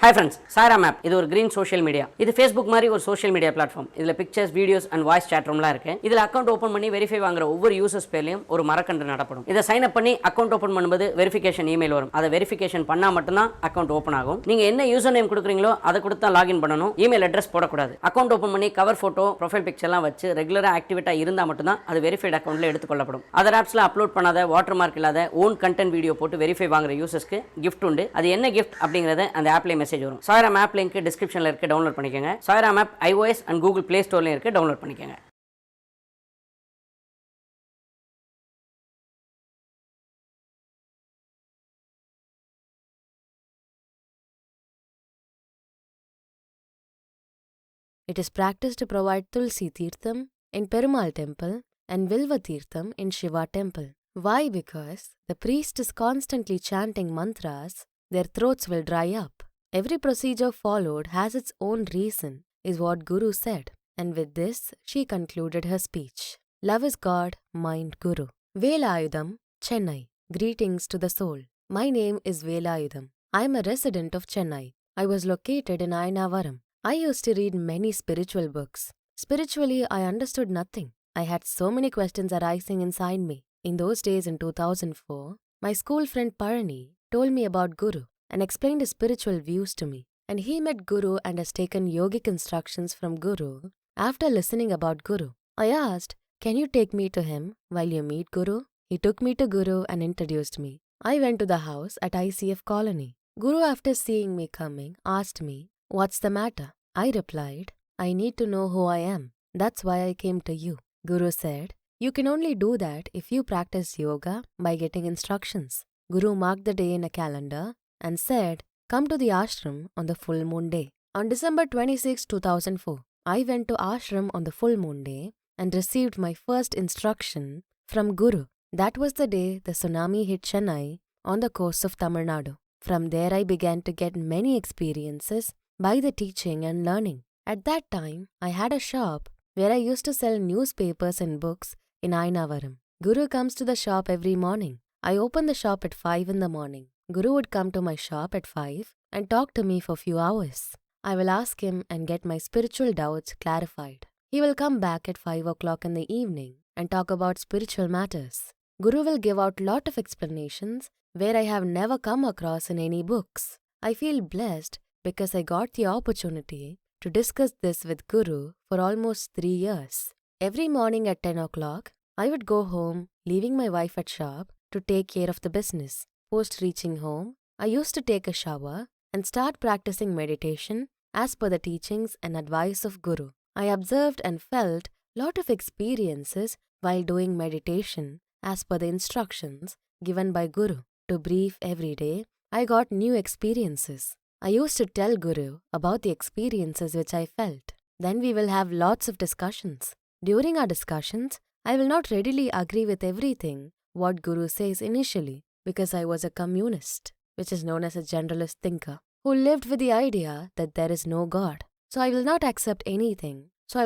Hi friends, Saira Map. இது ஒரு green social media. இது Facebook மாதிரி ஒரு social media platform. இதுல pictures, videos and voice chat roomலாம் இருக்கு. இதுல account open பண்ணி verify வாங்குற ஒவ்வொரு users பேர்லயும் ஒரு மரக்கன்று நடப்படும். இத sign up பண்ணி account open பண்ணும்போது verification email வரும். அத verification பண்ணா மட்டும் தான் account open ஆகும். நீங்க என்ன user name கொடுக்குறீங்களோ அதை கொடுத்து தான் login பண்ணணும். email address போடக்கூடாது. account open பண்ணி cover photo, profile picture எல்லாம் வச்சு ரெகுலரா ஆக்டிவேட்டா இருந்தா மட்டும் தான் அது verified accountல எடுத்துக்கொள்ளப்படும். அதர் ஆப்ஸ்ல அப்லோட் பண்ணாத வாட்டர்மார்க் இல்லாத ஓன் கண்டென்ட் வீடியோ போட்டு வெரிஃபை வாங்குற யூசர்ஸ்க்கு கிஃப்ட் உண்டு. அது என்ன கிஃப்ட் அப்படிங்கறத அந்த ஆப்ல மெசேஜ் வரும். சாயரா மேப் லிங்க் டிஸ்கிரிப்ஷன்ல இருக்கு, டவுன்லோட் பண்ணிக்கங்க. Sayara map iOS and Google Play ஸ்டோர்லயும் இருக்கு, டவுன்லோட் பண்ணிக்கங்க. It is practiced to provide Tulsi Tirtham in Perumal temple and Vilva Tirtham in Shiva temple. Why? Because the priest is constantly chanting mantras, their throats will dry up. Every procedure followed has its own reason, is what Guru said. And with this, she concluded her speech. Love is God, mind Guru. Velayudham, Chennai. Greetings to the soul. My name is Velayudham. I am a resident of Chennai. I was located in Ayanavaram. I used to read many spiritual books. Spiritually, I understood nothing. I had so many questions arising inside me. In those days in 2004, my school friend Parani told me about Guru and explained his spiritual views to me. And he met Guru and has taken yogic instructions from Guru. After listening about Guru, I asked, "Can you take me to him while you meet Guru?" He took me to Guru and introduced me. I went to the house at ICF Colony. Guru, after seeing me coming, asked me, "What's the matter?" I replied, "I need to know who I am. That's why I came to you." Guru said, "You can only do that if you practice yoga by getting instructions." Guru marked the day in a calendar and said, "Come to the ashram on the full moon day." On December 26, 2004, I went to ashram on the full moon day and received my first instruction from Guru. That was the day the tsunami hit Chennai on the coast of Tamil Nadu. From there I began to get many experiences by the teaching and learning. At that time, I had a shop where I used to sell newspapers and books in Ayanavaram. Guru comes to the shop every morning. I open the shop at 5 in the morning. Guru would come to my shop at 5 and talk to me for few hours. I will ask him and get my spiritual doubts clarified. He will come back at 5 o'clock in the evening and talk about spiritual matters. Guru will give out lot of explanations where I have never come across in any books. I feel blessed because I got the opportunity to discuss this with Guru for almost 3 years. Every morning at 10 o'clock, I would go home, leaving my wife at shop to take care of the business. Post reaching home, I used to take a shower and start practicing meditation as per the teachings and advice of Guru. I observed and felt lot of experiences while doing meditation as per the instructions given by Guru. To brief every day, I got new experiences. I used to tell Guru about the experiences which I felt. Then we will have lots of discussions. During our discussions, I will not readily agree with everything what Guru says initially because I was a communist, which is known as a generalist thinker, who lived with the idea that there is no God. So I will not accept anything. So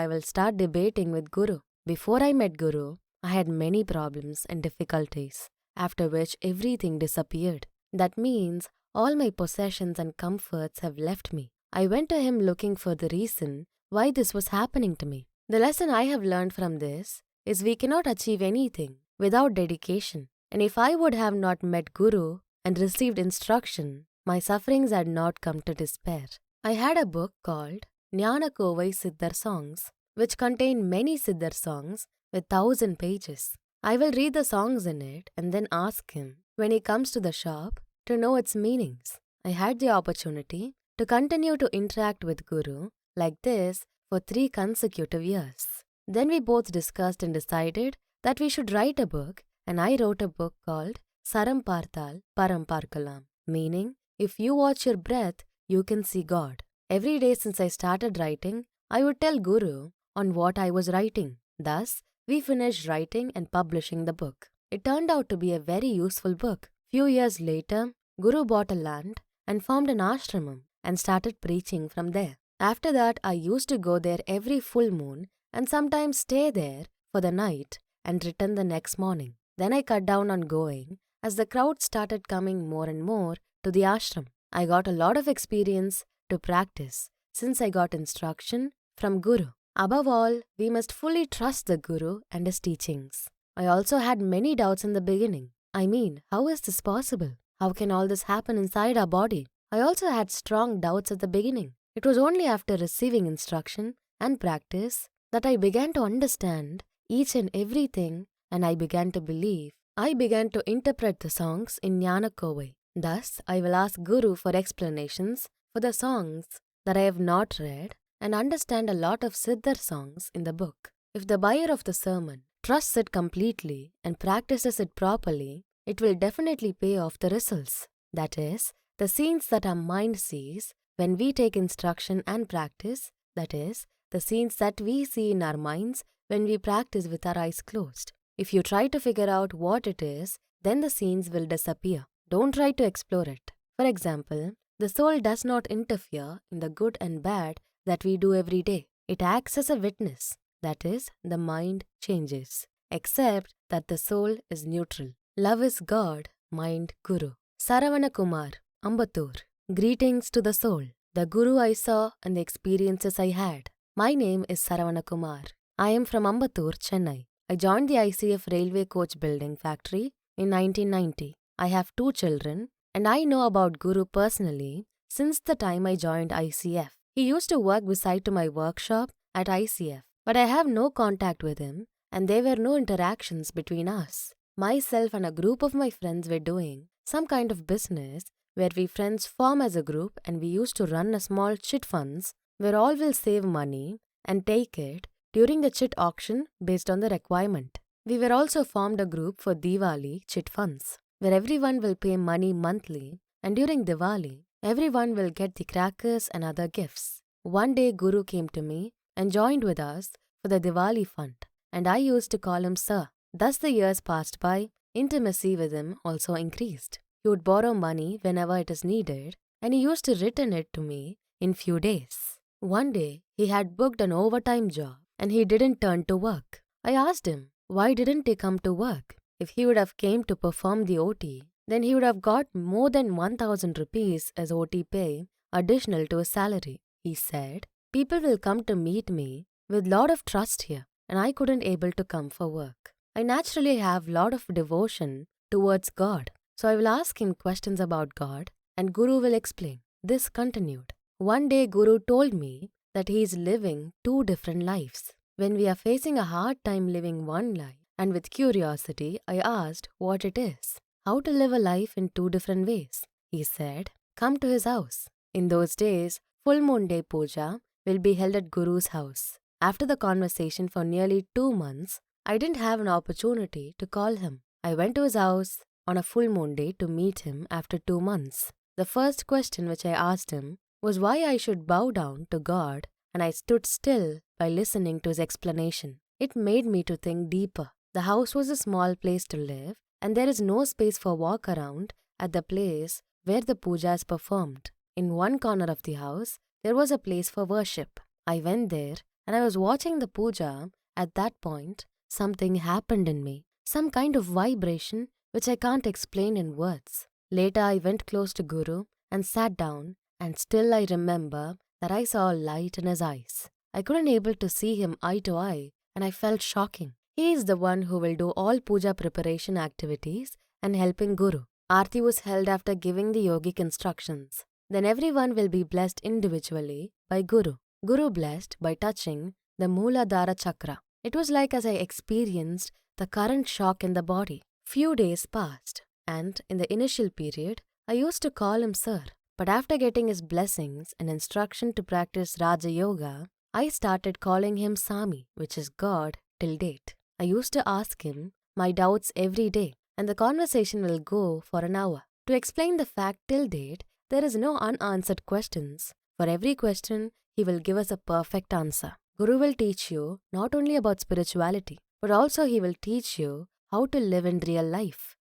I will start debating with Guru. Before I met Guru, I had many problems and difficulties, after which everything disappeared. That means all my possessions and comforts have left me. I went to him looking for the reason why this was happening to me. The lesson I have learned from this is we cannot achieve anything without dedication. And if I would have not met Guru and received instruction, my sufferings had not come to despair. I had a book called Jnana Kovai Siddhar Songs, which contain many Siddhar songs with 1,000 pages. I will read the songs in it and then ask him, when he comes to the shop, to know its meanings. I had the opportunity to continue to interact with Guru like this for 3 consecutive years. Then we both discussed and decided that we should write a book, and I wrote a book called Saram Parthal Param Parkalam, meaning if you watch your breath, you can see God. Every day since I started writing, I would tell Guru on what I was writing. Thus, we finished writing and publishing the book. It turned out to be a very useful book. Few years later, Guru bought a land and formed an ashramam and started preaching from there. After that, I used to go there every full moon and sometimes stay there for the night and return the next morning. Then I cut down on going as the crowd started coming more and more to the ashram. I got a lot of experience to practice since I got instruction from Guru. Above all, we must fully trust the Guru and his teachings. I also had many doubts in the beginning. I mean, how is this possible? How can all this happen inside our body? I also had strong doubts at the beginning. It was only after receiving instruction and practice that I began to understand each and everything, and I began to believe. I began to interpret the songs in Jnana Kovai. Thus, I will ask Guru for explanations for the songs that I have not read and understand a lot of Siddhar songs in the book. If the buyer of the sermon trusts it completely and practices it properly, it will definitely pay off the results. That is, the scenes that our mind sees when we take instruction and practice, that is, the scenes that we see in our minds when we practice with our eyes closed. If you try to figure out what it is, then the scenes will disappear. Don't try to explore it. For example, the soul does not interfere in the good and bad that we do every day. It acts as a witness. That is, the mind changes. Except that the soul is neutral. Love is God, mind Guru. Saravana Kumar, Ambattur. Greetings to the soul, the Guru I saw and the experiences I had. My name is Saravana Kumar. I am from Ambattur, Chennai. I joined the ICF railway coach building factory in 1990. I have 2 children and I know about Guru personally since the time I joined ICF. He used to work beside to my workshop at ICF, but I have no contact with him and there were no interactions between us. Myself and a group of my friends were doing some kind of business where we friends form as a group and we used to run a small chit funds where all will save money and take it during the chit auction based on the requirement. We were also formed a group for Diwali chit funds where everyone will pay money monthly and during Diwali, everyone will get the crackers and other gifts. One day Guru came to me and joined with us for the Diwali fund and I used to call him Sir. Thus the years passed by, intimacy with him also increased. He would borrow money whenever it is needed and he used to return it to me in few days. One day, he had booked an overtime job and he didn't turn to work. I asked him, why didn't he come to work? If he would have came to perform the OT, then he would have got more than 1000 rupees as OT pay additional to his salary. He said, people will come to meet me with lot of trust here and I couldn't able to come for work. I naturally have lot of devotion towards God. So I will ask him questions about God and Guru will explain. This continued. One day Guru told me that he is living 2 different lives. When we are facing a hard time living one life, and with curiosity I asked what it is. How to live a life in 2 different ways. He said, come to his house. In those days, full moon day puja will be held at Guru's house. After the conversation for nearly 2 months, I didn't have an opportunity to call him. I went to his house on a full moon day to meet him after 2 months. The first question which I asked him was why I should bow down to God and I stood still by listening to his explanation. It made me to think deeper. The house was a small place to live and there is no space for walk around at the place where the puja is performed. In one corner of the house, there was a place for worship. I went there and I was watching the puja. At that point, something happened in me. Some kind of vibration which I can't explain in words. Later I went close to Guru and sat down and still I remember that I saw a light in his eyes. I couldn't able to see him eye to eye and I felt shocking. He is the one who will do all puja preparation activities and helping Guru. Aarti was held after giving the yogic instructions. Then everyone will be blessed individually by Guru. Guru blessed by touching the Mooladhara chakra. It was like as I experienced the current shock in the body. Few days passed and in the initial period, I used to call him Sir. But after getting his blessings and instruction to practice Raja Yoga, I started calling him Sami, which is God, till date. I used to ask him my doubts every day and the conversation will go for an hour. To explain the fact till date, there is no unanswered questions. For every question, he will give us a perfect answer. Guru will teach you not only about spirituality, but also he will teach you how to live in real life.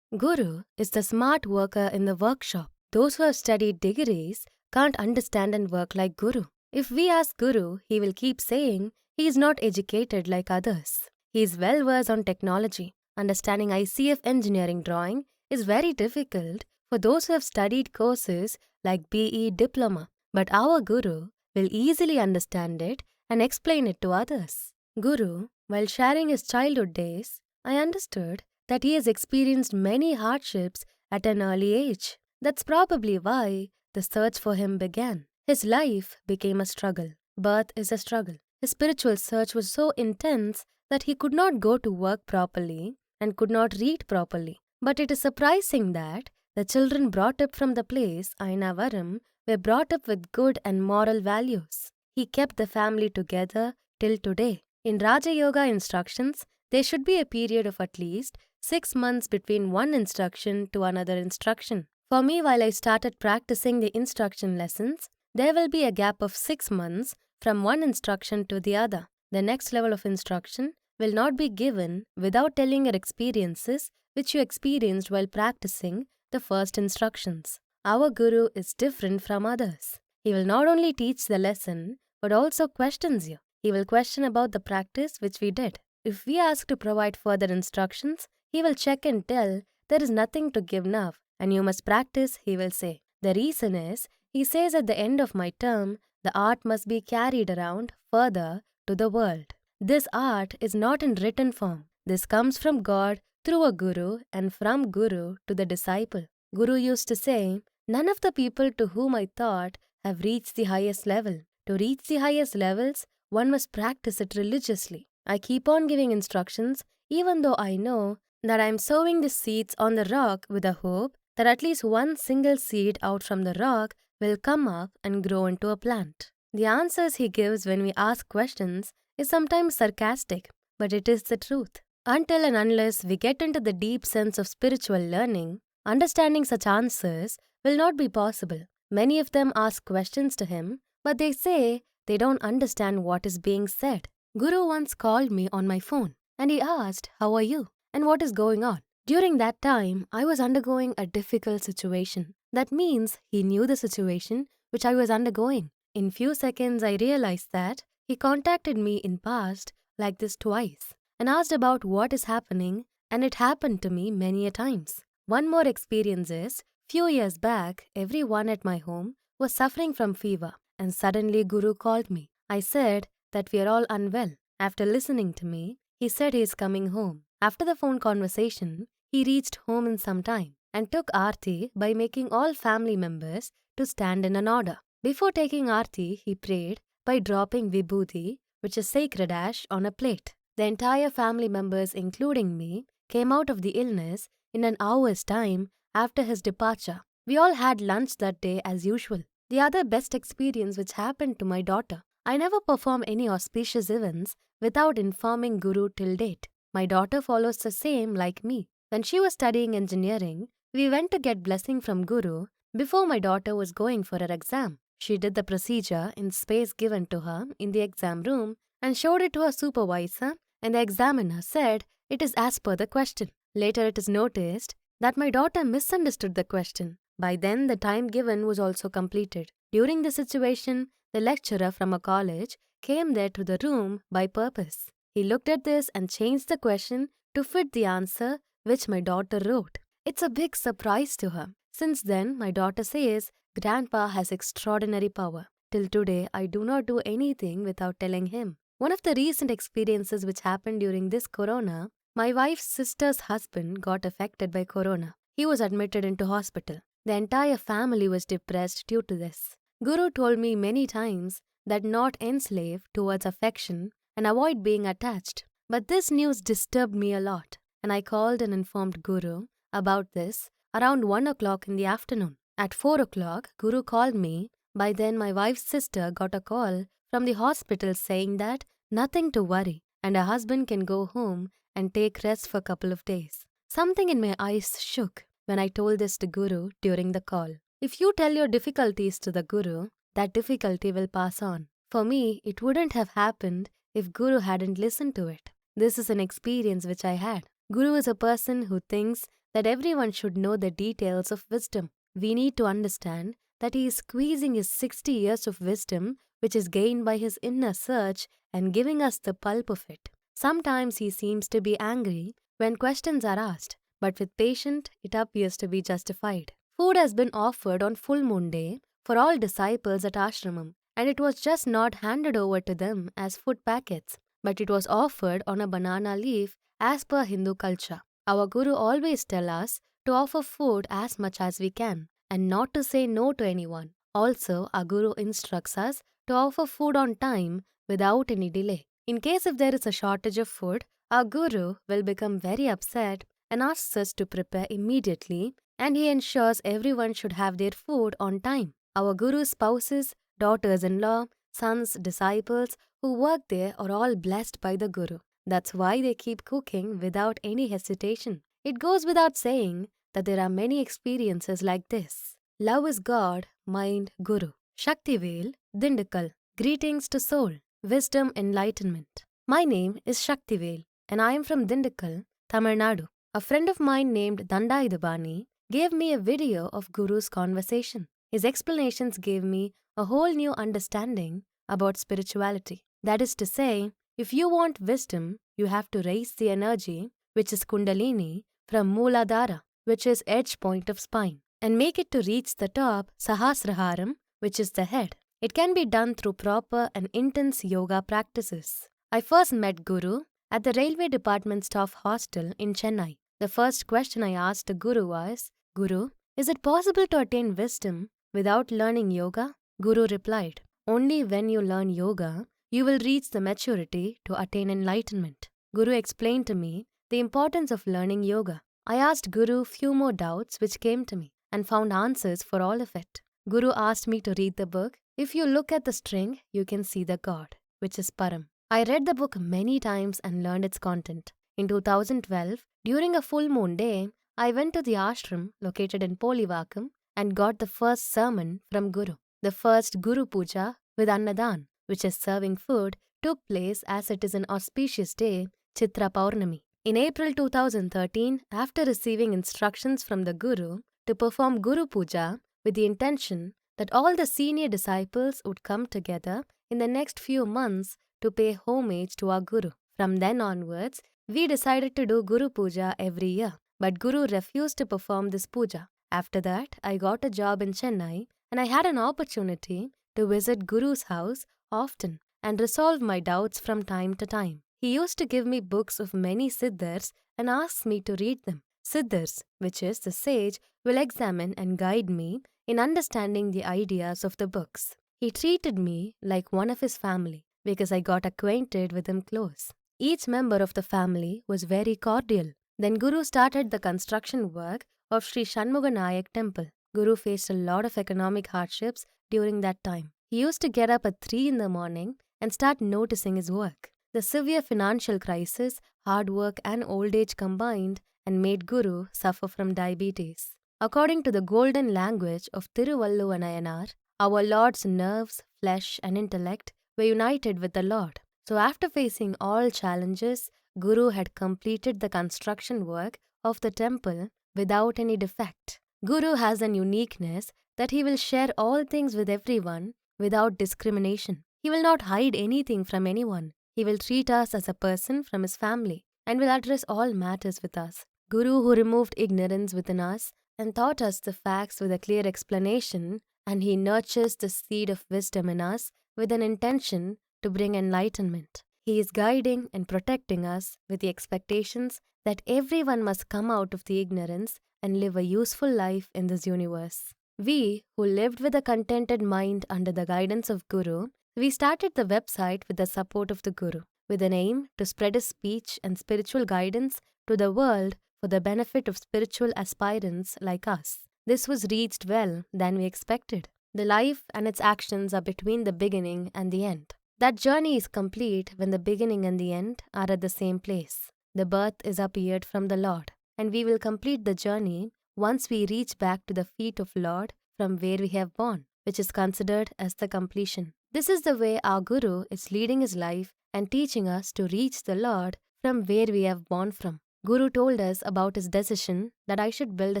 Guru is the smart worker in the workshop. Those who have studied degrees can't understand and work like Guru. If we ask Guru, he will keep saying he is not educated like others. He is well versed on technology. Understanding ICF engineering drawing is very difficult for those who have studied courses like BE diploma, but our Guru will easily understand it and explain it to others. Guru, while sharing his childhood days, I understood that he has experienced many hardships at an early age. That's probably why the search for him began. His life became a struggle. Birth is a struggle. His spiritual search was so intense that he could not go to work properly and could not read properly. But it is surprising that the children brought up from the place Ainavaram were brought up with good and moral values. He kept the family together till today. In Raja Yoga instructions, there should be a period of at least 6 months between one instruction to another instruction. For me, while I started practicing the instruction lessons, there will be a gap of 6 months from one instruction to the other. The next level of instruction will not be given without telling your experiences which you experienced while practicing the first instructions. Our Guru is different from others. He will not only teach the lesson but also questions you. He will question about the practice which we did. If we ask to provide further instructions, he will check and tell there is nothing to give now and you must practice, he will say. The reason is, he says at the end of my term, the art must be carried around further to the world. This art is not in written form. This comes from God through a Guru and from Guru to the disciple. Guru used to say, none of the people to whom I taught have reached the highest level. To reach the highest levels, one must practice it religiously. I keep on giving instructions even though I know that I am sowing the seeds on the rock with a hope that at least one single seed out from the rock will come up and grow into a plant. The answers he gives when we ask questions is sometimes sarcastic, but it is the truth. Until and unless we get into the deep sense of spiritual learning, understanding such answers will not be possible. Many of them ask questions to him, but they say they don't understand what is being said. Guru once called me on my phone and he asked, "How are you? And what is going on?" During that time, I was undergoing a difficult situation. That means he knew the situation which I was undergoing. In few seconds, I realized that he contacted me in past like this twice and asked about what is happening, and it happened to me many a times. One more experience is, few years back, everyone at my home was suffering from fever and suddenly Guru called me. I said that we are all unwell. After listening to me, he said he is coming home. After the phone conversation, he reached home in some time and took Aarti by making all family members to stand in an order. Before taking Aarti, he prayed by dropping Vibhuti, which is sacred ash, on a plate. The entire family members, including me, came out of the illness in an hour's time after his departure. We all had lunch that day as usual. The other best experience which happened to my daughter. I never perform any auspicious events without informing Guru till date. My daughter follows the same like me. When she was studying engineering, we went to get blessing from Guru before my daughter was going for her exam. She did the procedure in space given to her in the exam room and showed it to her supervisor, and the examiner said it is as per the question. Later it is noticed that my daughter misunderstood the question. By then the time given was also completed. During the situation, the lecturer from a college came there to the room by purpose. He looked at this and changed the question to fit the answer which my daughter wrote. It's a big surprise to her. Since then, my daughter says, "Grandpa has extraordinary power. Till today, I do not do anything without telling him." One of the recent experiences which happened during this corona, my wife's sister's husband got affected by corona. He was admitted into hospital. The entire family was depressed due to this. Guru told me many times that not enslave towards affection and avoid being attached. But this news disturbed me a lot, and I called and informed Guru about this around 1 o'clock in the afternoon. At 4 o'clock, Guru called me. By then, my wife's sister got a call from the hospital saying that nothing to worry and her husband can go home and take rest for a couple of days. Something in my eyes shook when I told this to Guru during the call. If you tell your difficulties to the Guru, that difficulty will pass on. For me, it wouldn't have happened if Guru hadn't listened to it. This is an experience which I had. Guru is a person who thinks that everyone should know the details of wisdom. We need to understand that he is squeezing his 60 years of wisdom, which is gained by his inner search, and giving us the pulp of it. Sometimes he seems to be angry when questions are asked, but with patience, it appears to be justified. Food has been offered on full moon day for all disciples at ashramam, and it was just not handed over to them as food packets, but it was offered on a banana leaf as per Hindu culture. Our Guru always tells us to offer food as much as we can and not to say no to anyone. Also, our Guru instructs us to offer food on time without any delay. In case if there is a shortage of food, our Guru will become very upset and asks us to prepare immediately, and he ensures everyone should have their food on time. Our Guru's spouses, daughters-in-law, sons, disciples who work there are all blessed by the Guru. That's why they keep cooking without any hesitation. It goes without saying that there are many experiences like this. Love is God, mind, Guru. Shaktivel, Dindigul. Greetings to soul, wisdom, enlightenment. My name is Shaktivel and I am from Dindigul, Tamil Nadu. A friend of mine named Dandaidabani gave me a video of Guru's conversation. His explanations gave me a whole new understanding about spirituality. That is to say, if you want wisdom, you have to raise the energy, which is Kundalini, from Mooladhara, which is edge point of spine, and make it to reach the top, Sahasraharam, which is the head. It can be done through proper and intense yoga practices. I first met Guru at the Railway Department Staff Hostel in Chennai. The first question I asked the Guru was, Guru, is it possible to attain wisdom without learning yoga? Guru replied, only when you learn yoga, you will reach the maturity to attain enlightenment. Guru explained to me the importance of learning yoga. I asked Guru few more doubts which came to me and found answers for all of it. Guru asked me to read the book. If you look at the string, you can see the God, which is Param. I read the book many times and learned its content. In 2012, during a full moon day, I went to the ashram located in Polivakam and got the first sermon from Guru. The first Guru Puja with Annadan, which is serving food, took place as it is an auspicious day, Chitra Paurnami. In April 2013, after receiving instructions from the Guru to perform Guru Puja with the intention that all the senior disciples would come together in the next few months to pay homage to our Guru. From then onwards, we decided to do Guru Puja every year, but Guru refused to perform this puja. After that, I got a job in Chennai and I had an opportunity to visit Guru's house often and resolve my doubts from time to time. He used to give me books of many siddhars and asks me to read them. Siddhars, which is the sage, will examine and guide me in understanding the ideas of the books. He treated me like one of his family because I got acquainted with him close. Each member of the family was very cordial. Then Guru started the construction work of Sri Shanmuganayak temple. Guru faced a lot of economic hardships during that time. He used to get up at 3 in the morning and start noticing his work. The severe financial crisis, hard work and old age combined and made Guru suffer from diabetes. According to the golden language of Thiruvalluvar Nayanar, our Lord's nerves, flesh and intellect were united with the Lord. So after facing all challenges, Guru had completed the construction work of the temple without any defect. Guru has an uniqueness that he will share all things with everyone without discrimination. He will not hide anything from anyone. He will treat us as a person from his family and will address all matters with us. Guru who removed ignorance within us and taught us the facts with a clear explanation, and he nurtures the seed of wisdom in us with an intention to bring enlightenment. He is guiding and protecting us with the expectations that everyone must come out of the ignorance and live a useful life in this universe. We, who lived with a contented mind under the guidance of Guru, we started the website with the support of the Guru, with an aim to spread his speech and spiritual guidance to the world for the benefit of spiritual aspirants like us. This was reached well than we expected. The life and its actions are between the beginning and the end. That journey is complete when the beginning and the end are at the same place. The birth is appeared from the Lord, and we will complete the journey once we reach back to the feet of Lord from where we have born, which is considered as the completion. This is the way our Guru is leading his life and teaching us to reach the Lord from where we have born from. Guru told us about his decision that I should build a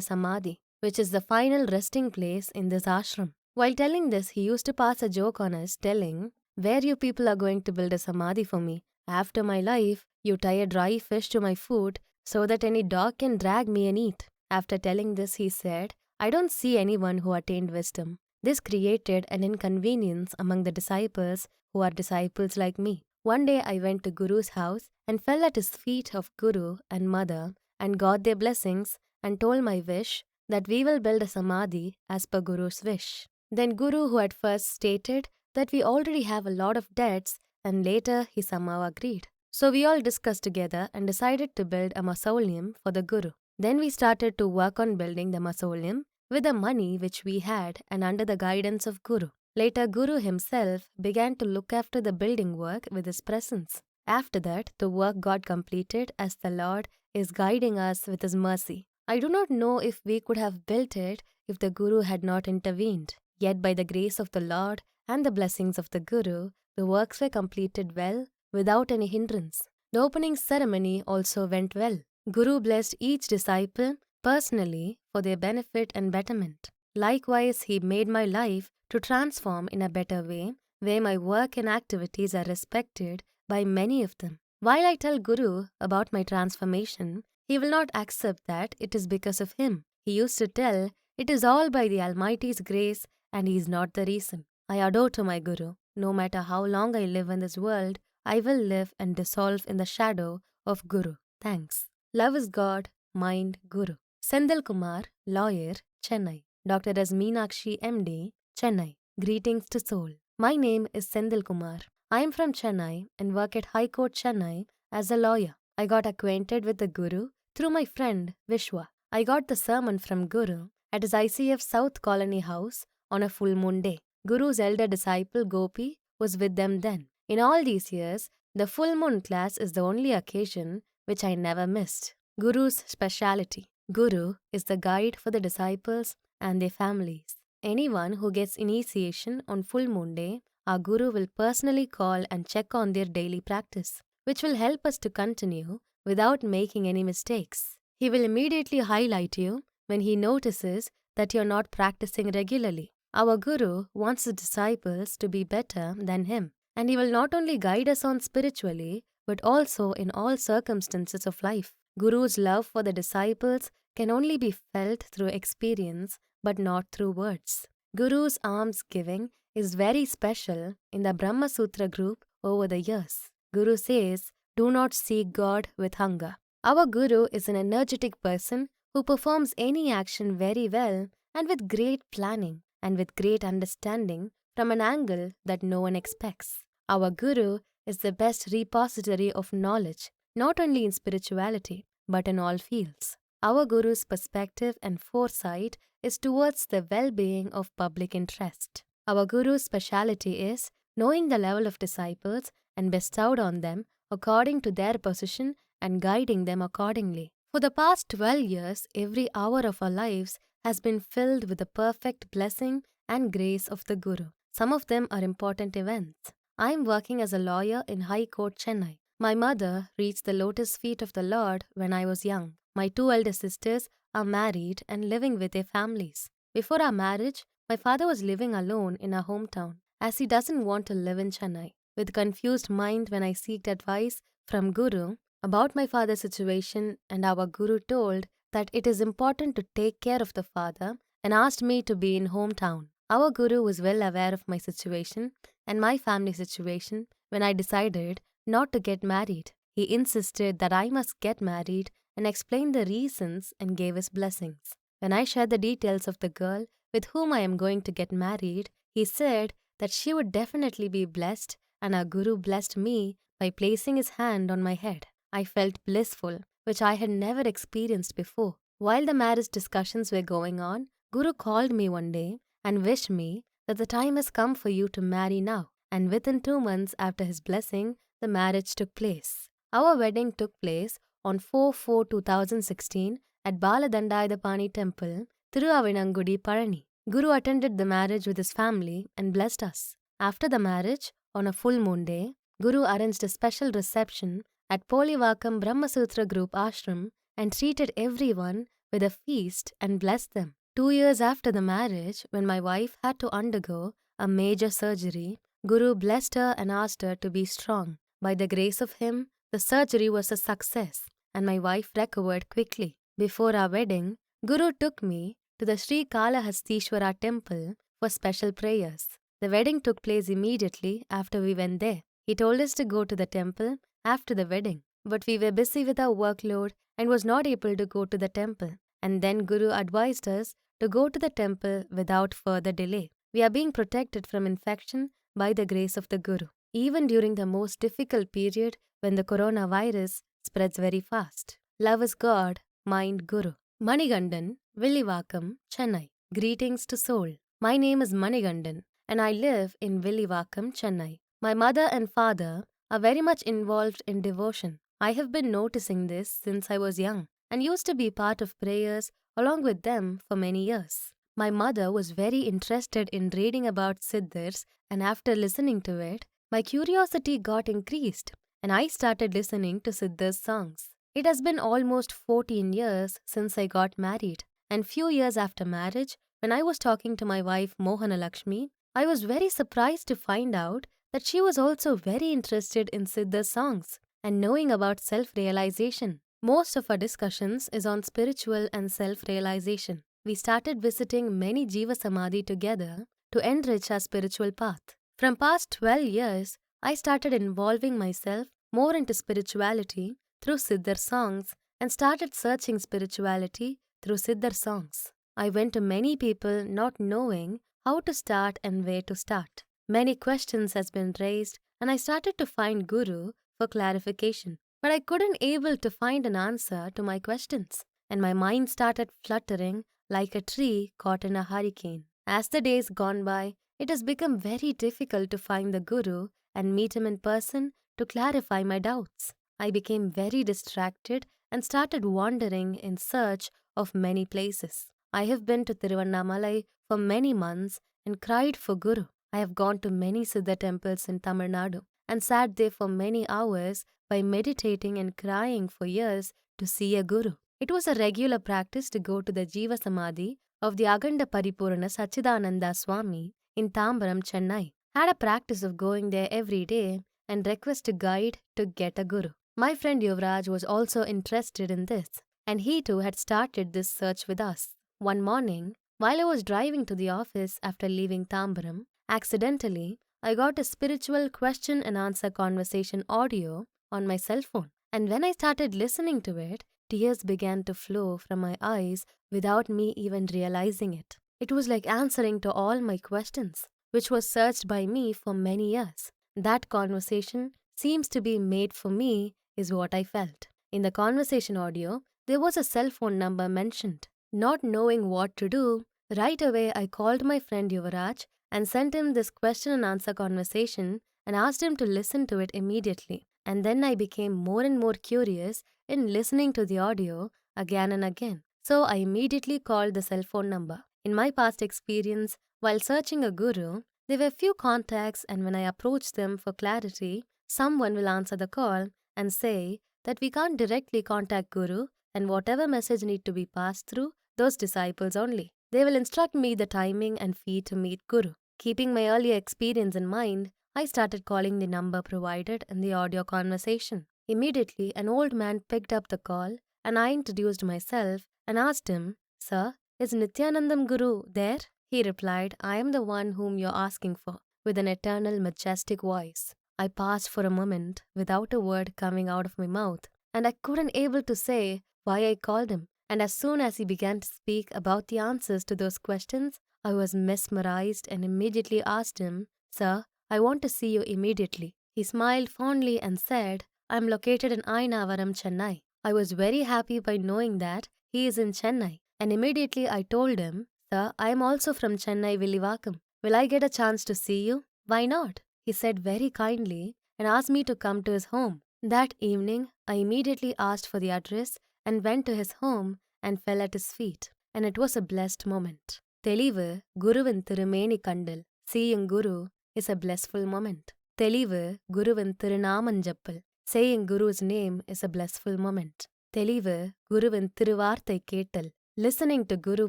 samadhi, which is the final resting place in this ashram. While telling this, he used to pass a joke on us, telling, "Where you people are going to build a samadhi for me? After my life, you tie a dry fish to my foot so that any dog can drag me and eat." After telling this, he said, I don't see anyone who attained wisdom. This created an inconvenience among the disciples who are disciples like me. One day I went to Guru's house and fell at his feet of Guru and Mother and got their blessings and told my wish that we will build a samadhi as per Guru's wish. Then Guru, who at first stated that we already have a lot of debts, and later he somehow agreed. So we all discussed together and decided to build a mausoleum for the Guru. Then we started to work on building the mausoleum with the money which we had and under the guidance of Guru. Later, Guru himself began to look after the building work with his presence. After that, the work got completed as the Lord is guiding us with his mercy. I do not know if we could have built it if the Guru had not intervened. Yet by the grace of the Lord and the blessings of the Guru, the works were completed well without any hindrance. The opening ceremony also went well. Guru blessed each disciple personally for their benefit and betterment. Likewise, he made my life to transform in a better way, where my work and activities are respected by many of them. While I tell Guru about my transformation, he will not accept that it is because of him. He used to tell, it is all by the Almighty's grace and he is not the reason. I adore to my Guru. No matter how long I live in this world, I will live and dissolve in the shadow of Guru. Thanks. Love is God, mind Guru. Sendil Kumar, lawyer, Chennai. Dr. S. Meenakshi, MD, Chennai. Greetings to soul. My name is Sendil Kumar. I am from Chennai and work at High Court Chennai as a lawyer. I got acquainted with the Guru through my friend Vishwa. I got the sermon from Guru at his ICF South Colony House on a full moon day. Guru's elder disciple Gopi was with them then. In all these years, the full moon class is the only occasion which I never missed. Guru's speciality. Guru is the guide for the disciples and their families. Anyone who gets initiation on full moon day, our Guru will personally call and check on their daily practice, which will help us to continue without making any mistakes. He will immediately highlight you when he notices that you're not practicing regularly. Our Guru wants his disciples to be better than him, and he will not only guide us on spiritually, but also in all circumstances of life. Guru's love for the disciples can only be felt through experience, but not through words. Guru's alms giving is very special in the Brahma Sutra group over the years. Guru says, do not seek God with hunger. Our Guru is an energetic person who performs any action very well and with great planning and with great understanding from an angle that no one expects. Our Guru is the best repository of knowledge, not only in spirituality, but in all fields. Our Guru's perspective and foresight is towards the well-being of public interest. Our Guru's speciality is knowing the level of disciples and bestowed on them according to their position and guiding them accordingly. For the past 12 years, every hour of our lives has been filled with the perfect blessing and grace of the Guru. Some of them are important events. I am working as a lawyer in High Court, Chennai. My mother reached the lotus feet of the Lord when I was young. My two elder sisters are married and living with their families. Before our marriage, my father was living alone in our hometown, as he doesn't want to live in Chennai. With confused mind when I seeked advice from Guru about my father's situation, and our Guru told that it is important to take care of the father and asked me to be in hometown. Our Guru was well aware of my situation and my family situation when I decided not to get married. He insisted that I must get married and explained the reasons and gave his blessings. When I shared the details of the girl with whom I am going to get married, he said that she would definitely be blessed, and our Guru blessed me by placing his hand on my head. I felt blissful, which I had never experienced before. While the marriage discussions were going on, Guru called me one day and wished me that the time has come for you to marry now. And within 2 months after his blessing, the marriage took place. Our wedding took place on 4/4/2016 at Baladandayadapani Temple, Thiruavinangudi, Palani. Guru attended the marriage with his family and blessed us. After the marriage, on a full moon day, Guru arranged a special reception at Polivakam Brahmasutra Group Ashram and treated everyone with a feast and blessed them. 2 years after the marriage, when my wife had to undergo a major surgery, Guru blessed her and asked her to be strong. By the grace of him, the surgery was a success and my wife recovered quickly. Before our wedding, Guru took me to the Sri Kalahastishwara temple for special prayers. The wedding took place immediately after we went there. He told us to go to the temple after the wedding, but we were busy with our workload and was not able to go to the temple. And then Guru advised us to go to the temple without further delay. We are being protected from infection by the grace of the Guru, even during the most difficult period when the coronavirus spreads very fast. Love is God, mind Guru. Manigandan, Villivakam, Chennai. Greetings to soul. My name is Manigandan and I live in Villivakam, Chennai. My mother and father are very much involved in devotion. I have been noticing this since I was young and used to be part of prayers along with them for many years. My mother was very interested in reading about Siddhars, and after listening to it, my curiosity got increased and I started listening to Siddhars songs. It has been almost 14 years since I got married, and few years after marriage, when I was talking to my wife Mohana Lakshmi, I was very surprised to find out that she was also very interested in Siddhars songs and knowing about self-realization. Most of our discussions is on spiritual and self-realization. We started visiting many Jiva Samadhi together to enrich our spiritual path. From past 12 years, I started involving myself more into spirituality through Siddhar songs and started searching spirituality through Siddhar songs. I went to many people not knowing how to start and where to start. Many questions has been raised and I started to find Guru for clarification. But I couldn't able to find an answer to my questions and my mind started fluttering like a tree caught in a hurricane. As the days gone by, it has become very difficult to find the Guru and meet him in person to clarify my doubts. I became very distracted and started wandering in search of many places. I have been to Tiruvannamalai for many months and cried for Guru. I have gone to many Siddha temples in Tamil Nadu and sat there for many hours by meditating and crying for years to see a Guru. It was a regular practice to go to the Jiva Samadhi of the Aganda Paripurana Sachidananda Swami in Tambaram, Chennai. Had a practice of going there every day and request a guide to get a Guru. My friend Yuvraj was also interested in this and he too had started this search with us. One morning, while I was driving to the office after leaving Tambaram, accidentally, I got a spiritual question and answer conversation audio on my cell phone. And when I started listening to it, tears began to flow from my eyes without me even realizing it. It was like answering to all my questions, which was searched by me for many years. That conversation seems to be made for me is what I felt. In the conversation audio, there was a cell phone number mentioned. Not knowing what to do, right away I called my friend Yuvraj and sent him this question and answer conversation and asked him to listen to it immediately. And then I became more and more curious in listening to the audio again and again. So I immediately called the cell phone number. In my past experience, while searching a Guru, there were few contacts and when I approached them for clarity, someone will answer the call and say that we can't directly contact Guru and whatever message need to be passed through those disciples only. They will instruct me the timing and fee to meet Guru. Keeping my earlier experience in mind, I started calling the number provided in the audio conversation. Immediately, an old man picked up the call and I introduced myself and asked him, "Sir, is Nithyanandam Guru there?" He replied, "I am the one whom you're asking for," with an eternal majestic voice. I paused for a moment without a word coming out of my mouth and I couldn't able to say why I called him. And as soon as he began to speak about the answers to those questions, I was mesmerized and immediately asked him, "Sir, I want to see you immediately." He smiled fondly and said, "I am located in Ainavaram, Chennai." I was very happy by knowing that he is in Chennai. And immediately I told him, "Sir, I am also from Chennai, Villivakam. Will I get a chance to see you?" "Why not?" He said very kindly and asked me to come to his home. That evening, I immediately asked for the address and went to his home and fell at his feet. And it was a blessed moment. Telivu Guruvin Thirumeni Kandal. Seeing Guru is a blissful moment. Telivu Guruvin Thirunamanjappal. Saying Guru's name is a blissful moment. Telivu Guruvin Thiruvarthai Kettal. Listening to Guru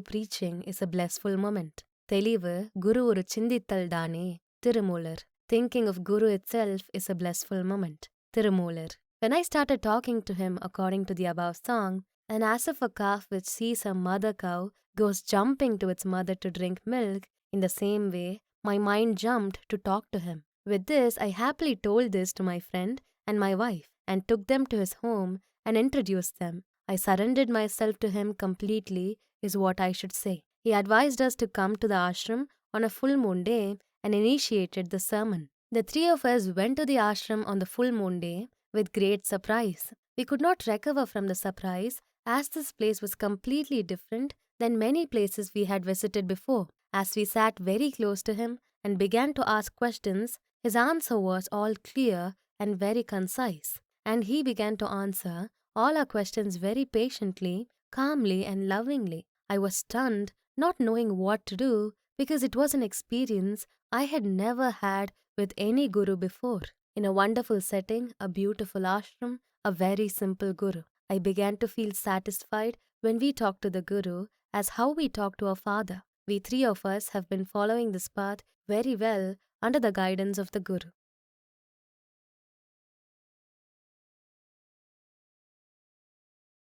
preaching is a blissful moment. Telivu Guru oru chindittal dane. Tirumular. Thinking of Guru itself is a blissful moment. Tirumular. When I started talking to him according to the above song, And as if a calf which sees her mother cow goes jumping to its mother to drink milk, in the same way, my mind jumped to talk to him. With this, I happily told this to my friend and my wife and took them to his home and introduced them. I surrendered myself to him completely, is what I should say. He advised us to come to the ashram on a full moon day and initiated the sermon. The three of us went to the ashram on the full moon day with great surprise. We could not recover from the surprise as this place was completely different than many places we had visited before. As we sat very close to him and began to ask questions, his answer was all clear and very concise, and he began to answer all our questions very patiently, calmly, and lovingly. I was stunned, not knowing what to do, because it was an experience I had never had with any guru before. In a wonderful setting, a beautiful ashram, a very simple guru. I began to feel satisfied when we talked to the guru as how we talk to our father. We three of us have been following this path very well under the guidance of the guru.